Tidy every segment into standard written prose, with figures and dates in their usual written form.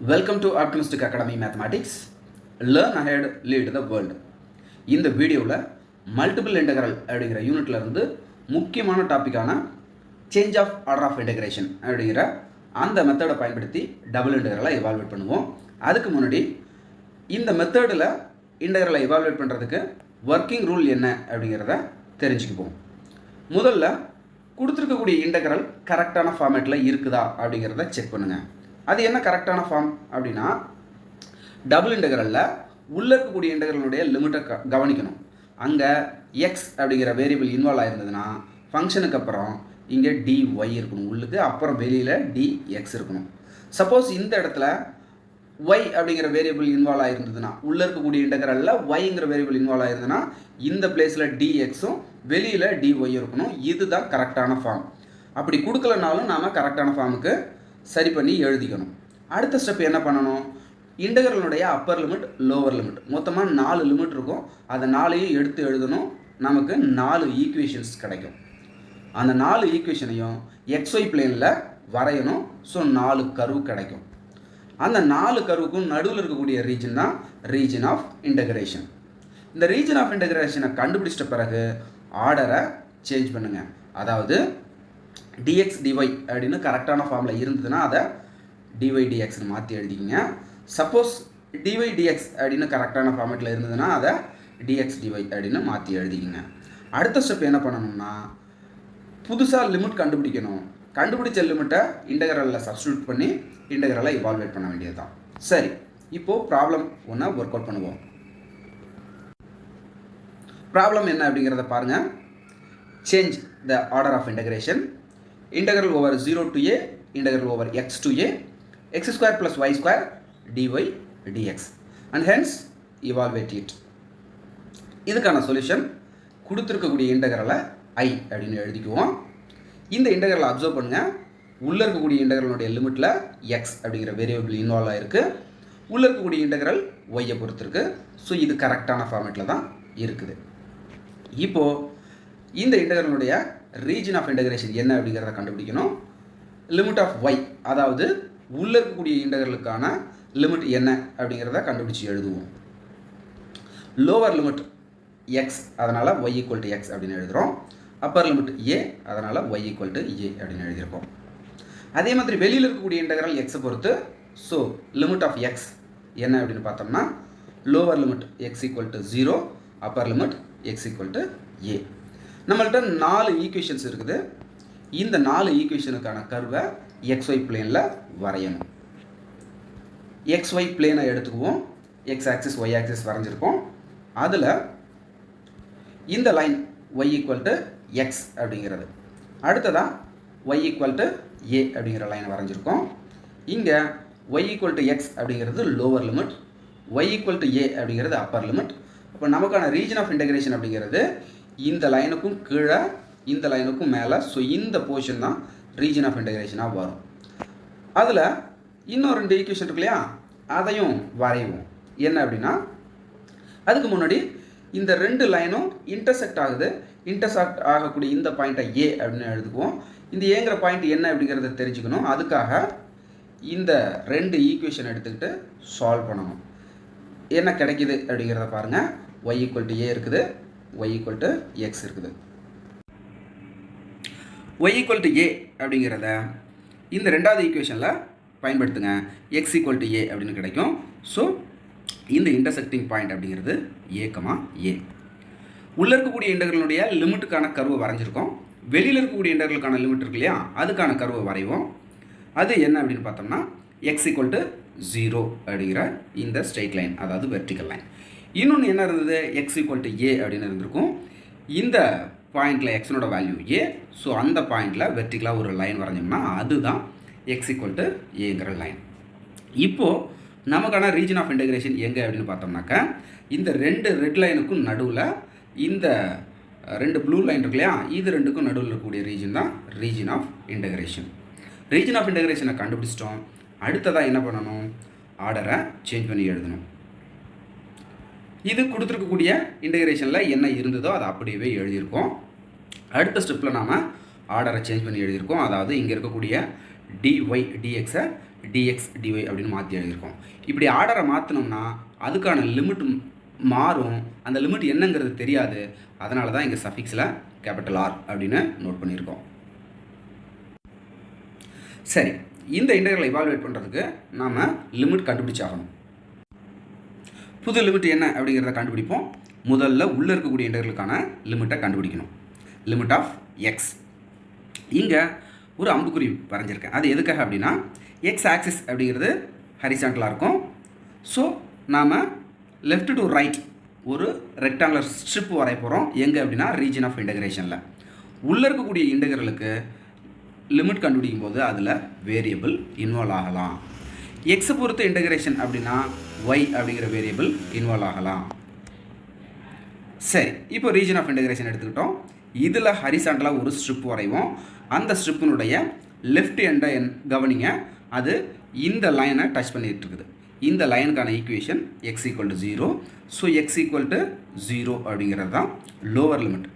Welcome to Optimistic Academy Mathematics. Learn ahead, lead the world. இந்த வீடியோவில் multiple integral அப்படிங்கிற யூனிட்ல இருந்து முக்கியமான டாபிக்கான change of order of integration அப்படிங்கிற அந்த மெத்தடை பயன்படுத்தி டபுள் இன்டெக்ரலை எவால்வேட் பண்ணுவோம். அதுக்கு முன்னாடி இந்த மெத்தடில் இன்டெக்ரலை எவால்வேட் பண்ணுறதுக்கு ஒர்க்கிங் ரூல் என்ன அப்படிங்கிறத தெரிஞ்சுக்குவோம். முதல்ல கொடுத்துருக்கக்கூடிய இன்டெக்ரல் கரெக்டான ஃபார்மேட்டில் இருக்குதா அப்படிங்கிறத செக் பண்ணுங்கள். அது என்ன கரெக்டான ஃபார்ம் அப்படின்னா, டபுள் இன்டெக்ரலில் உள்ளே இருக்கக்கூடிய இன்டெக்ரலுடைய லிமிட்டை கவனிக்கணும். அங்கே எக்ஸ் அப்படிங்கிற வேரியபிள் இன்வால்வ் ஆயிருந்ததுன்னா ஃபங்க்ஷனுக்கு அப்புறம் இங்கே dy இருக்கணும் உள்ளுக்கு, அப்புறம் வெளியில் dx இருக்கணும். சப்போஸ் இந்த இடத்துல y அப்படிங்கிற வேரியபிள் இன்வால்வ் ஆயிருந்ததுன்னா, உள்ளே இருக்கக்கூடிய இன்டெக்ரலில் yங்கிற வேரியபிள் இன்வால்வ் ஆயிருந்ததுன்னா இந்த பிளேஸில் dxும் வெளியில் dy இருக்கணும். இதுதான் கரெக்டான ஃபார்ம். அப்படி கொடுக்கலனாலும் நாம் கரெக்டான ஃபார்முக்கு சரி பண்ணி எழுதிக்கணும். அடுத்த ஸ்டெப் என்ன பண்ணணும், இன்டெக்ரலுடைய அப்பர் லிமிட் லோவர் லிமிட் மொத்தமாக 4 லிமிட் இருக்கும். அதை 4ஐயும் எடுத்து எழுதணும். நமக்கு 4 ஈக்குவேஷன்ஸ் கிடைக்கும். அந்த 4 ஈக்குவேஷனையும் xy பிளேனில் வரையணும். ஸோ 4 கர்வ் கிடைக்கும். அந்த 4 கர்வுக்கும் நடுவில் இருக்கக்கூடிய ரீஜன் தான் ரீஜன் ஆஃப் இன்டெகிரேஷன். இந்த ரீஜன் ஆஃப் இன்டெகிரேஷனை கண்டுபிடிச்சிட்ட பிறகு ஆர்டரை சேஞ்ச் பண்ணுங்கள். அதாவது dx dy அப்படின்னு கரெக்டான ஃபார்மில் இருந்ததுன்னா அதை dy dxன்னு மாற்றி எழுதிக்கிங்க. சப்போஸ் dy dx அப்படின்னு கரெக்டான ஃபார்மேட்டில் இருந்ததுன்னா அதை dx dy அப்படின்னு மாற்றி எழுதிக்கிங்க. அடுத்த ஸ்டெப் என்ன பண்ணணும்னா, புதுசாக லிமிட் கண்டுபிடிக்கணும். கண்டுபிடிச்ச லிமிட்டை இன்டெக்ரலில் சப்ஸ்டியூட் பண்ணி இன்டெக்ரலை இவால்வேட் பண்ண வேண்டியது தான். சரி, இப்போது ப்ராப்ளம் ஒன்று ஒர்க் அவுட் பண்ணுவோம். ப்ராப்ளம் என்ன அப்படிங்கிறத பாருங்கள். Change the order of integration. Integral over 0 to a, integral over x to a, x square plus y square dy dx, and hence evaluate it. இதுக்கான சொல்யூஷன் கொடுத்துருக்கக்கூடிய இன்டெக்ரலை I அப்படின்னு எழுதிக்குவோம். இந்த இன்டெக்ரலை அப்சர்வ் பண்ணுங்கள். உள்ளே இருக்கக்கூடிய இன்டெக்ரலுடைய லிமிட்டில் x அப்படிங்கிற வேரியபிள் இன்வால்வ் ஆகிருக்கு. உள்ளே இருக்கக்கூடிய இன்டெக்ரல் y பொறுத்திருக்கு. ஸோ இது கரெக்டான ஃபார்மேட்டில் தான் இருக்குது. இப்போது இந்த இன்டெக்ரலுடைய ரீஜன் ஆஃப் இன்டெகிரேஷன் என்ன அப்படிங்கிறத கண்டுபிடிக்கணும். லிமிட் ஆஃப் y, அதாவது உள்ளே இருக்கக்கூடிய இன்டெக்ரலுக்கான லிமிட் என்ன அப்படிங்கிறத கண்டுபிடிச்சி எழுதுவோம். லோவர் லிமிட் x, அதனால் y ஈக்குவல் டு எக்ஸ் அப்படின்னு எழுதுகிறோம். அப்பர் லிமிட் a, அதனால் y ஈக்குவல் டு a அப்படின்னு எழுதியிருக்கோம். அதே மாதிரி வெளியில் இருக்கக்கூடிய இன்டெக்ரல் எக்ஸை பொறுத்து. ஸோ லிமிட் ஆஃப் x என்ன அப்படின்னு பார்த்தோம்னா, lower limit x equal to 0, upper limit x equal to a. நம்மள்கிட்ட 4 ஈக்குவேஷன்ஸ் இருக்குது. இந்த 4 ஈக்குவேஷனுக்கான கர்வை xy பிளேனில் வரையணும். xy பிளேனை எடுத்துக்குவோம். x ஆக்சிஸ் y ஆக்சிஸ் வரைஞ்சிருக்கோம். அதில் இந்த line y equal to x அப்படிங்கிறது, அடுத்ததான் y ஈக்குவல் டு a அப்படிங்கிற லைனை வரைஞ்சிருக்கோம். இங்கே y ஈக்குவல் டு எக்ஸ் அப்படிங்கிறது lower limit, y equal to a அப்படிங்கிறது அப்பர் லிமிட். இப்போ நமக்கான ரீஜன் ஆஃப் இன்டெகிரேஷன் அப்படிங்கிறது இந்த லைனுக்கும் கீழே, இந்த லைனுக்கும் மேலே. ஸோ இந்த போர்ஷன் தான் ரீஜன் ஆஃப் இன்டெகிரேஷனாக வரும். அதில் இன்னும் 2 ஈக்குவேஷன் இருக்கு இல்லையா, அதையும் வரைவோம். என்ன அப்படின்னா, அதுக்கு முன்னாடி இந்த 2 லைனும் இன்டர்செக்ட் ஆகுது. இன்டர்செக்ட் ஆகக்கூடிய இந்த பாயிண்ட்டை ஏ அப்படின்னு எழுதுக்குவோம். இந்த ஏங்கிற பாயிண்ட் என்ன அப்படிங்கிறத தெரிஞ்சுக்கணும். அதுக்காக இந்த 2 ஈக்குவேஷன் எடுத்துக்கிட்டு சால்வ் பண்ணணும். என்ன கிடைக்கிது அப்படிங்கிறத பாருங்கள். y ஈக்குவல் டு a இருக்குது, y ஈக்குவல் டு எக்ஸ் இருக்குது. y ஈக்குவல் டு a அப்படிங்கிறத இந்த 2வது ஈக்குவேஷனில் பயன்படுத்துங்க. x ஈக்குவல் டு a அப்படின்னு கிடைக்கும். ஸோ இந்த இன்டர்செக்டிங் பாயிண்ட் அப்படிங்கிறது a, a. உள்ளே இருக்கக்கூடிய இன்டெக்ரலுடைய லிமிட்டுக்கான கர்வை வரைஞ்சிருக்கோம். வெளியில் இருக்கக்கூடிய இன்டெக்ரலுக்கான லிமிட் இருக்கு இல்லையா, அதுக்கான கர்வை வரைவோம். அது என்ன அப்படின்னு பார்த்தோம்னா, x ஈக்குவல் டு 0 அப்படிங்கிற இந்த ஸ்ட்ரெயிட் லைன், அதாவது வெர்டிக்கல் லைன். இன்னொன்று என்ன இருந்தது, x ஈக்குவல் டு a அப்படின்னு இருந்திருக்கும். இந்த பாயிண்டில் எக்ஸனோட வேல்யூ a. ஸோ அந்த பாயிண்டில் வெர்டிக்கலாக ஒரு லைன் வரைஞ்சோம்னா அதுதான் x ஈக்குவல் டு ஏங்கிற லைன். இப்போது நமக்கான ரீஜன் ஆஃப் இன்டெகிரேஷன் எங்கே அப்படின்னு பார்த்தோம்னாக்கா, இந்த 2 ரெட் லைனுக்கும் நடுவில் இந்த 2 ப்ளூ லைன் இருக்கு இல்லையா, இது 2க்கும் நடுவில் இருக்கக்கூடிய ரீஜன் தான் region of integration. Region of இன்டெகிரேஷனை கண்டுபிடிச்சிட்டோம். அடுத்ததாக என்ன பண்ணணும், ஆர்டரை சேஞ்ச் பண்ணி எழுதணும். இது கொடுத்துருக்கக்கூடிய இன்டெகிரேஷனில் என்ன இருந்ததோ அதை அப்படியே எழுதியிருக்கோம். அடுத்த ஸ்டெப்பில் நாம் ஆர்டரை சேஞ்ச் பண்ணி எழுதியிருக்கோம். அதாவது இங்கே இருக்கக்கூடிய dy dxை dx dy அப்படின்னு மாற்றி எழுதியிருக்கோம். இப்படி ஆர்டரை மாற்றினோம்னா அதுக்கான லிமிட் மாறும். அந்த லிமிட் என்னங்கிறது தெரியாது. அதனால தான் இங்கே சஃபிக்ஸில் கேபிட்டல் ஆர் அப்படின்னு நோட் பண்ணியிருக்கோம். சரி, இந்த இன்டெக்ரலை இவால்வேட் பண்ணுறதுக்கு நாம் லிமிட் கண்டுபிடிச்சாகணும். புது லிமிட் என்ன அப்படிங்கிறத கண்டுபிடிப்போம். முதல்ல உள்ளே இருக்கக்கூடிய இன்டெக்ரலுக்கான லிமிட்டை கண்டுபிடிக்கணும். Limit of X. இங்கே ஒரு அம்புக்குறி வரைஞ்சிருக்கேன். அது எதுக்காக அப்படின்னா எக்ஸ் ஆக்சிஸ் அப்படிங்கிறது ஹரிசாண்டலாக இருக்கும். ஸோ நாம் லெஃப்ட் டு ரைட் ஒரு ரெக்டாங்குலர் ஸ்ட்ரிப் வரைய போகிறோம். எங்கே அப்படின்னா ரீஜன் ஆஃப் இன்டெகிரேஷனில். உள்ளே இருக்கக்கூடிய இன்டெகிரலுக்கு லிமிட் கண்டுபிடிக்கும் போது அதில் வேரியபிள் இன்வால்வ் ஆகலாம். எக்ஸை பொறுத்த இன்டெகிரேஷன் அப்படின்னா ஒய் அப்படிங்கிற வேரியபிள் இன்வால்வ் ஆகலாம். சரி, இப்போ ரீஜன் ஆஃப் இன்டெகிரேஷன் எடுத்துக்கிட்டோம். இதில் ஹரிசாண்டலாக ஒரு ஸ்ட்ரிப் வரைவோம். அந்த ஸ்ட்ரிப்பினுடைய லெஃப்ட் எண்டை கவனிங்க, அது இந்த லைனை டச் பண்ணிகிட்டு இருக்குது. இந்த லைனுக்கான equation x equal to 0. So x equal to 0 அப்படிங்கிறது தான் லோவர் லிமிட்.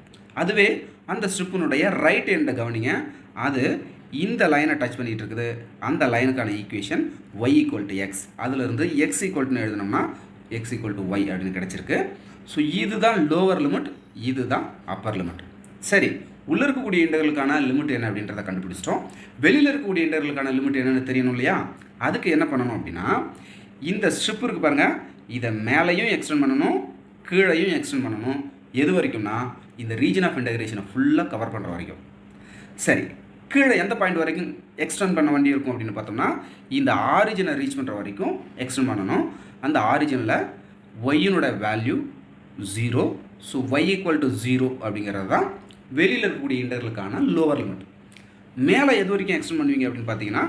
அதுவே அந்த ஸ்ட்ரிப்பினுடைய ரைட் எண்டை கவனிங்க, அது இந்த லைனை டச் பண்ணிகிட்டு இருக்குது. அந்த லைனுக்கான equation y equal to x. அதிலிருந்து எக்ஸ் ஈக்குவல் டுன்னு எழுதினோம்னா எக்ஸ் ஈக்குவல் டு ஒய் அப்படின்னு கிடச்சிருக்கு. ஸோ இதுதான் லோவர் லிமிட், இதுதான் அப்பர் லிமிட். சரி, உள்ளே இருக்கக்கூடிய இன்டெக்ரலுக்கான லிமிட் என்ன அப்படின்றத கண்டுபிடிச்சிட்டோம். வெளியில் இருக்கக்கூடிய இன்டெக்ரலுக்கான லிமிட் என்னென்னு தெரியணும் இல்லையா? அதுக்கு என்ன பண்ணணும் அப்படின்னா இந்த ஸ்ட்ரிப் இருக்குது பாருங்கள், இதை மேலேயும் எக்ஸ்டெண்ட் பண்ணணும், கீழையும் எக்ஸ்டெண்ட் பண்ணணும். எது வரைக்கும்னா இந்த ரீஜன் ஆஃப் இன்டெகிரேஷனை ஃபுல்லாக கவர் பண்ணுற வரைக்கும். சரி, கீழே எந்த பாயிண்ட் வரைக்கும் எக்ஸ்டெண்ட் பண்ண வேண்டி இருக்கும் அப்படின்னு பார்த்தோம்னா இந்த ஆரிஜினை ரீச் பண்ணுற வரைக்கும் எக்ஸ்டெண்ட் பண்ணணும். அந்த ஆரிஜினில் ஒய்யினோட value 0. So y equal to 0 அப்படிங்கிறது தான் வெளியில் இருக்கக்கூடிய இன்டெக்ரலுக்கான லோவர் லிமிட். மேலே எது வரைக்கும் எக்ஸ்டெண்ட் பண்ணுவீங்க அப்படின்னு பார்த்தீங்கன்னா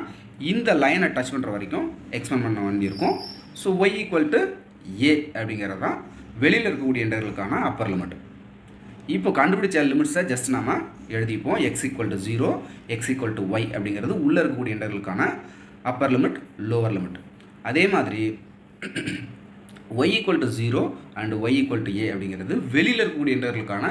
இந்த லைனை டச் பண்ணுற வரைக்கும் எக்ஸ்டெண்ட் பண்ண வேண்டி இருக்கும். So y equal to a அப்படிங்கிறது தான் வெளியில் இருக்கக்கூடிய இன்டெக்ரலுக்கான அப்பர் லிமிட். இப்போ கண்டுபிடிச்ச லிமிட்ஸை ஜஸ்ட் நாம் எழுதிப்போம். X equal to 0, x equal to y அப்படிங்கிறது உள்ளே இருக்கக்கூடிய இன்டெக்ரலுக்கான அப்பர் லிமிட், லோவர் லிமிட். அதே மாதிரி y equal to 0 and y equal to a அப்படிங்கிறது வெளியில் இருக்கக்கூடிய இன்டெக்ரலுக்கான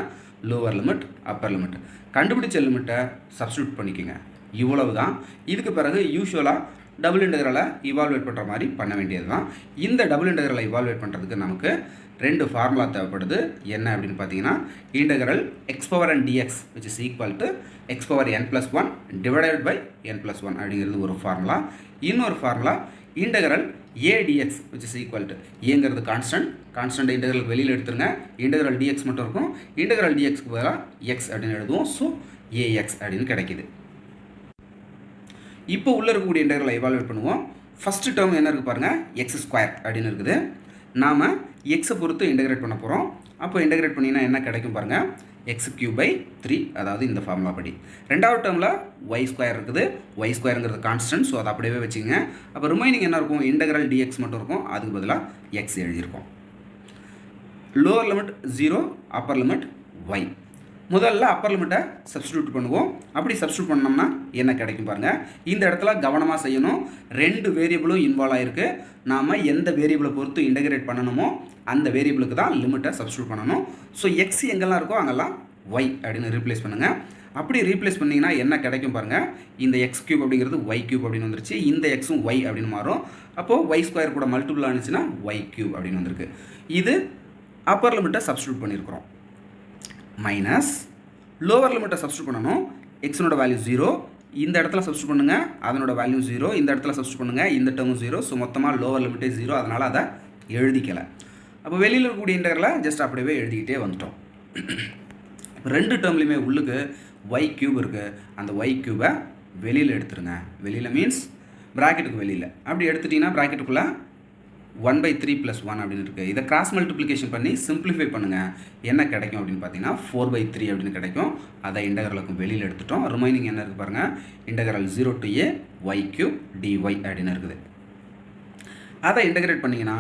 லோவர் லிமிட், அப்பர் லிமிட். கண்டுபிடிச்ச லிமிட்டை சப்ஸ்டியூட் பண்ணிக்கோங்க. இவ்வளவு தான். இதுக்கு பிறகு யூஸ்வலாக டபுள் இன்டெக்ரலை இவால்வேட் பண்ணுற மாதிரி பண்ண வேண்டியது தான். இந்த டபுள் இன்டெக்ரலை இவால்வேட் பண்ணுறதுக்கு நமக்கு ரெண்டு ஃபார்முலா தேவைப்படுது. என்ன அப்படின்னு பார்த்தீங்கன்னா integral X power n dx which is equal to x power n+1 divided by n+1 அப்படிங்கிறது ஒரு ஃபார்முலா. இன்னொரு formula integral a dx which is equal to ஏங்கிறது கான்ஸ்டன்ட் இன்டெக்ரல் வெளியில் எடுத்துருங்க. இன்டெக்ரல் dx மட்டும் இருக்கும். இன்டெக்ரல் dxக்கு பதிலாக x அப்படின்னு எழுதுவோம். ஸோ ax அப்படின்னு கிடைக்கிது. இப்போ உள்ளே இருக்கக்கூடிய இன்டெக்ரலை எவாலுவேட் பண்ணுவோம். ஃபஸ்ட்டு டேர்ம் என்ன இருக்குது பாருங்கள், x² அப்படின்னு இருக்குது. நாம் எக்ஸை பொறுத்து இன்டெகிரேட் பண்ண போகிறோம். அப்போ இன்டெகிரேட் பண்ணிங்கன்னா என்ன கிடைக்கும் பாருங்கள், x³ அதாவது இந்த ஃபார்முலா படி. ரெண்டாவது டேர்மில் y² இருக்குது. y²ங்கிறது கான்ஸ்டன்ட், ஸோ அதை அப்படியே வச்சுக்கோங்க. அப்போ ரிமைனிங் என்ன இருக்கும், இன்டெக்ரல் dx மட்டும் இருக்கும். அதுக்கு பதிலாக x எழுதியிருக்கோம். Lower limit 0, upper limit y. முதல்ல அப்பர் லிமிட்டை சப்ஸ்டியூட் பண்ணுவோம். அப்படி சப்ஸ்டியூட் பண்ணோம்னா என்ன கிடைக்கும் பாருங்கள். இந்த இடத்துல கவனமாக செய்யணும். ரெண்டு வேரியபிளும் இன்வால்வ் ஆகிருக்கு. நாம் எந்த வேரியபிளை பொறுத்து இன்டெகிரேட் பண்ணணுமோ அந்த வேரியபிளுக்கு தான் லிமிட்டை சப்ஸ்டியூட் பண்ணணும். ஸோ எக்ஸ் எங்கெல்லாம் இருக்கோ அங்கெல்லாம் ஒய் அப்படின்னு ரீப்ளேஸ் பண்ணுங்கள். அப்படி ரீப்ளேஸ் பண்ணிங்கன்னா என்ன கிடைக்கும் பாருங்கள், இந்த x³ அப்படிங்கிறது y³ அப்படின்னு வந்துருச்சு. இந்த எக்ஸும் y அப்படின்னு மாறும். அப்போது y² கூட மல்டிபிள் ஆனிச்சுன்னா y³ அப்படின்னு வந்திருக்கு. இது அப்பர் லிமிட்டை சப்ஸ்டியூட் பண்ணியிருக்கிறோம். மைனஸ் லோவர் லிமிட்டை சப்ஸ்டியூட் பண்ணணும். எக்ஸனோட வேல்யூ 0, இந்த இடத்துல சப்ஸ்டியூட் பண்ணுங்கள், அதனோட வேல்யூ 0, இந்த இடத்துல சப்ஸ்டியூட் பண்ணுங்கள், இந்த டேர்மும் 0. ஸோ மொத்தமாக லோவர் லிமிட்டே 0, அதனால் அதை எழுதிக்கலை. அப்போ வெளியில் இருக்கக்கூடிய இன்டெக்ரலை ஜஸ்ட் அப்படியே எழுதிக்கிட்டே வந்துட்டோம். ரெண்டு டேர்ம்லையுமே உள்ளுக்கு y³ இருக்குது. அந்த y³ வெளியில் எடுத்துருங்க. வெளியில் மீன்ஸ் ப்ராக்கெட்டுக்கு வெளியில். அப்படி எடுத்துட்டிங்கன்னா ப்ராக்கெட்டுக்குள்ளே 1/3 + 1 அப்படின்னு இருக்குது. இதை கிராஸ் மல்டிப்ளிகேஷன் பண்ணி சிம்பிளிஃபை பண்ணுங்கள். என்ன கிடைக்கும் அப்படின்னு பார்த்தீங்கன்னா 4/3 அப்படின்னு கிடைக்கும். அதை இன்டெக்ரலுக்கும் வெளியில் எடுத்துட்டோம். ரிமைனிங் என்ன இருக்குது பாருங்கள், integral 0 to a y³ dy அப்படின்னு இருக்குது. அதை இன்டெகிரேட் பண்ணிங்கன்னா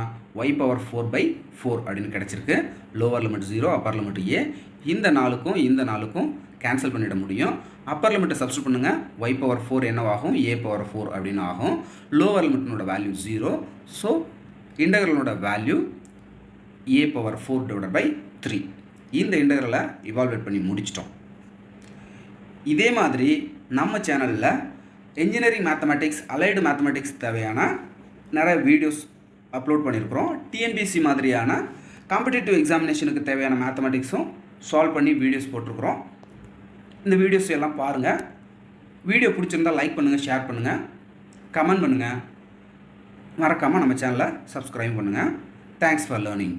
y⁴/4 அப்படின்னு கிடச்சிருக்கு. Lower limit 0, upper limit a. இந்த நாலுக்கும் கேன்சல் பண்ணிட முடியும். அப்பர் லிமிட்டை சப்ஸ்டியூட் பண்ணுங்கள். y⁴ என்னவாகும், a⁴ அப்படின்னு ஆகும். லோவர் லிமிட்டினோட வேல்யூ 0. ஸோ இன்டெக்ரலோட வேல்யூ a⁴/3. இந்த இன்டெக்ரலை இவால்வேட் பண்ணி முடிச்சிட்டோம். இதே மாதிரி நம்ம சேனலில் இன்ஜினியரிங் மேத்தமெட்டிக்ஸ் அலைடு மேத்தமெட்டிக்ஸ் தேவையான நிறைய வீடியோஸ் அப்லோட் பண்ணியிருக்கிறோம். டிஎன்பிஎஸ்சி மாதிரியான காம்படிட்டிவ் எக்ஸாமினேஷனுக்கு தேவையான மேத்தமெட்டிக்ஸும் சால்வ் பண்ணி வீடியோஸ் போட்டிருக்கிறோம். இந்த வீடியோஸ் எல்லாம் பாருங்கள். வீடியோ பிடிச்சிருந்தால் லைக் பண்ணுங்கள், ஷேர் பண்ணுங்கள், கமெண்ட் பண்ணுங்கள். மறக்காமல் நம்ம சேனலை சப்ஸ்கிரைப் பண்ணுங்கள். Thanks for learning.